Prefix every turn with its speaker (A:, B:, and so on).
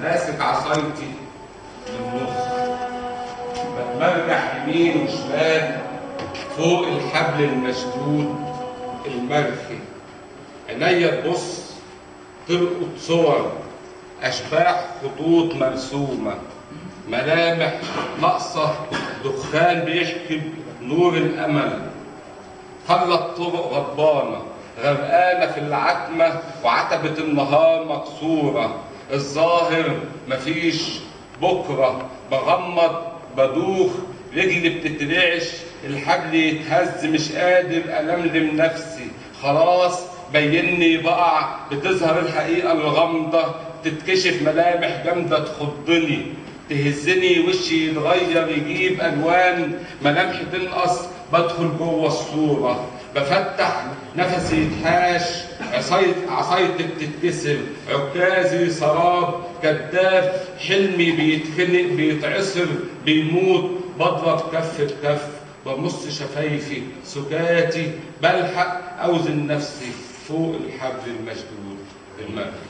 A: ماسك عصايتي للنص، بتمرجح يمين وشمال فوق الحبل المشدود المرخي. عينيا تبص تلقط صور، أشباح خطوط مرسومة، ملامح ناقصة، دخان بيحكي نور الأمل. خلت طرق غضبانة غرقانة في العتمة، وعتبة النهار مكسورة. الظاهر مفيش بكرة، بغمض بدوخ، رجلي بتترعش، الحبل يتهز، مش قادر ألملم نفسي. خلاص بيني بقع، بتظهر الحقيقة الغامضة، تتكشف ملامح جامدة تخضني، تهزني، وشي يتغير يجيب ألوان، ملامحي تنقص، بدخل جوه الصورة، بفتح نفسي يتحاش، عصايتي بتتكسر، عكازي سراب كذاب، حلمي بيتخنق بيتعصر بيموت، بضرب كف بكف، بمص شفايفي سكاتي، بلحق أوزن نفسي فوق الحبل المشدود المرخي.